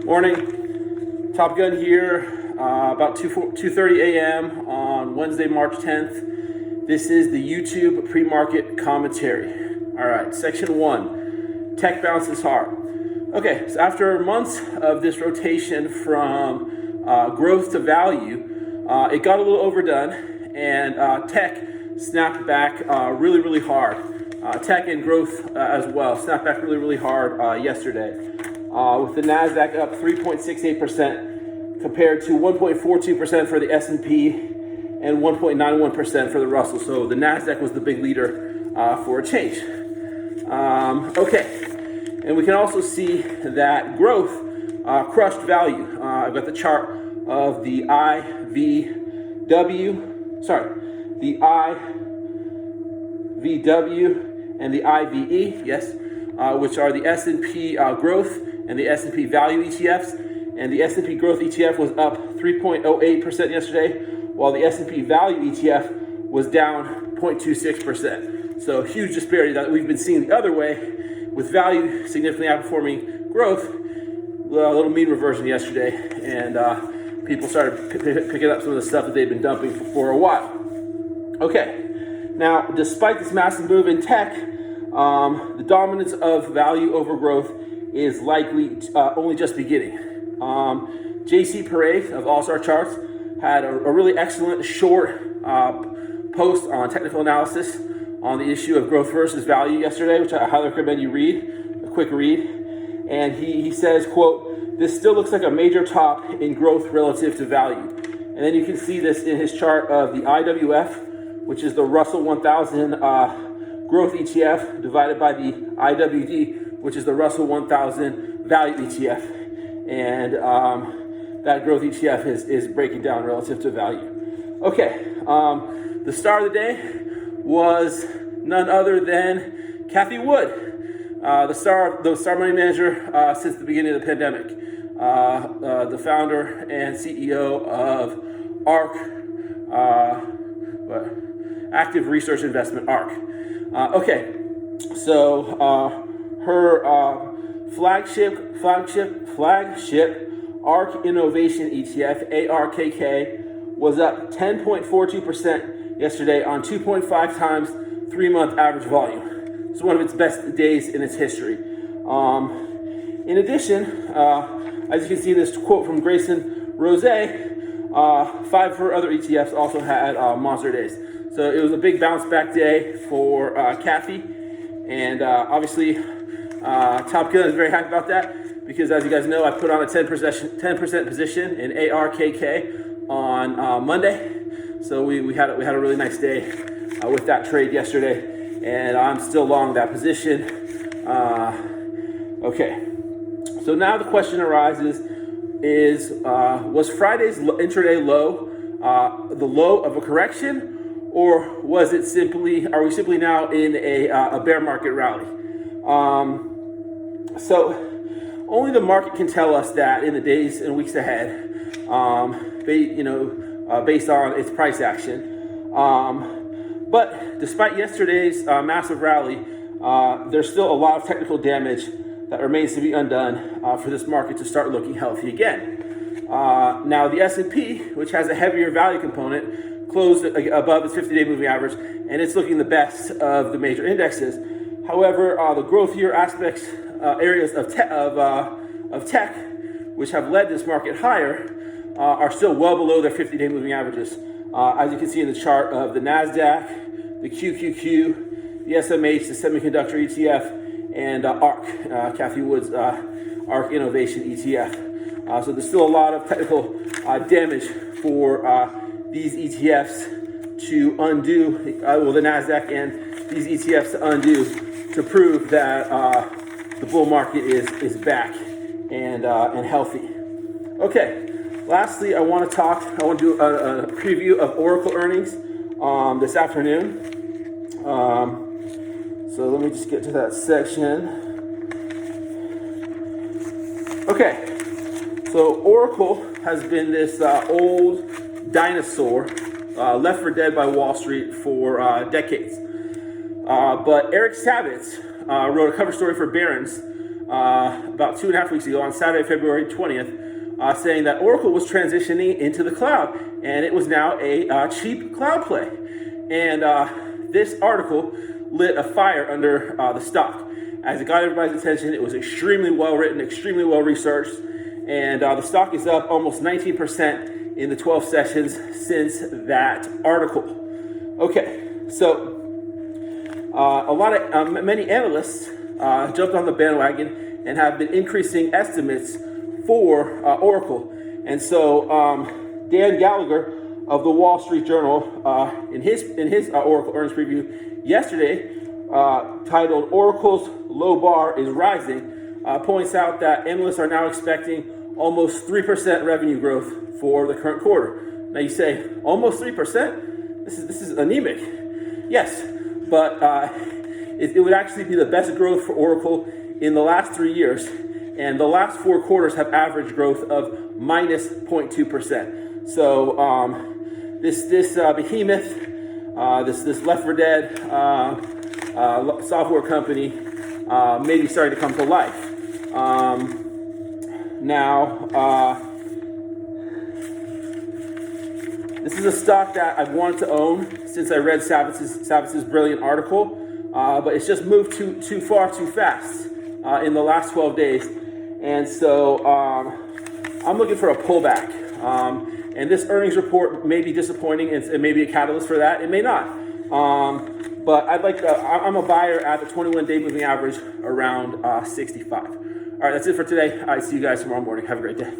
Morning, Top Gun here, about 2:30 a.m. on Wednesday, March 10th. This is the YouTube pre-market commentary. All right, section 1, tech bounces hard. Okay, so after months of this rotation from growth to value, it got a little overdone, and tech snapped back really hard. Tech and growth as well snapped back really hard yesterday. With the NASDAQ up 3.68% compared to 1.42% for the S&P and 1.91% for the Russell. So the NASDAQ was the big leader for a change. Okay, and we can also see that growth crushed value. I've got the chart of the IVW and the IVE, yes, which are the S&P growth and the S&P value ETFs. And the S&P growth ETF was up 3.08% yesterday, while the S&P value ETF was down 0.26%. So huge disparity that we've been seeing the other way, with value significantly outperforming growth. A little mean reversion yesterday, and people started picking up some of the stuff that they've been dumping for a while. Okay, now despite this massive move in tech, the dominance of value over growth is likely only just beginning. JC Parade of All Star Charts had a really excellent short post on technical analysis on the issue of growth versus value yesterday, which I highly recommend you read, a quick read. And he says, quote, "This still looks like a major top in growth relative to value." And then you can see this in his chart of the IWF, which is the Russell 1000 growth ETF, divided by the IWD, which is the Russell 1000 value ETF. And that growth ETF is breaking down relative to value. Okay, the star of the day was none other than Cathie Wood, the star money manager since the beginning of the pandemic, the founder and CEO of ARK, Active Research Investment, ARK. Okay, so her flagship ARK Innovation ETF, ARKK, was up 10.42% yesterday on 2.5 times 3-month average volume. It's one of its best days in its history. In addition, as you can see in this quote from Grayson Rose, 5 of her other ETFs also had monster days. So it was a big bounce back day for Cathie, and obviously Top Gun is very happy about that, because as you guys know, I put on a 10% position in ARKK on Monday. So we had a really nice day with that trade yesterday, and I'm still long that position. Okay, so now the question arises: was Friday's intraday low the low of a correction, or are we simply now in a bear market rally? So only the market can tell us that in the days and weeks ahead, based on its price action. But despite yesterday's massive rally, there's still a lot of technical damage that remains to be undone for this market to start looking healthy again. Now the S&P, which has a heavier value component, closed above its 50-day moving average, and it's looking the best of the major indexes. However, the growthier areas of tech, which have led this market higher, are still well below their 50-day moving averages. As you can see in the chart of the NASDAQ, the QQQ, the SMH, the semiconductor ETF, and ARK, Cathie Wood's ARK Innovation ETF. So there's still a lot of technical damage for these ETFs to undo, the NASDAQ and these ETFs to undo, to prove that the bull market is back and healthy. Okay, lastly, I want to do a preview of Oracle earnings this afternoon. So let me just get to that section. Okay, so Oracle has been this old dinosaur left for dead by Wall Street for decades. But Eric Savitz wrote a cover story for Barron's about 2.5 weeks ago on Saturday, February 20th, saying that Oracle was transitioning into the cloud, and it was now a cheap cloud play. And this article lit a fire under the stock. As it got everybody's attention, it was extremely well written, extremely well researched, and the stock is up almost 19% in the 12 sessions since that article. Okay, so many analysts jumped on the bandwagon and have been increasing estimates for Oracle. And so Dan Gallagher of the Wall Street Journal, in his Oracle earnings preview yesterday, titled "Oracle's Low Bar is Rising," points out that analysts are now expecting almost 3% revenue growth for the current quarter. Now you say, almost 3%? This is anemic. Yes, but it would actually be the best growth for Oracle in the last 3 years, and the last 4 quarters have average growth of minus 0.2%. So this behemoth, this Left 4 Dead software company may be starting to come to life. This is a stock that I've wanted to own since I read Savitz's brilliant article, but it's just moved too far too fast in the last 12 days. And so I'm looking for a pullback. And this earnings report may be disappointing, and it may be a catalyst for that. It may not. But I'm a buyer at the 21-day moving average around 65. All right, that's it for today. I see you guys tomorrow morning. Have a great day.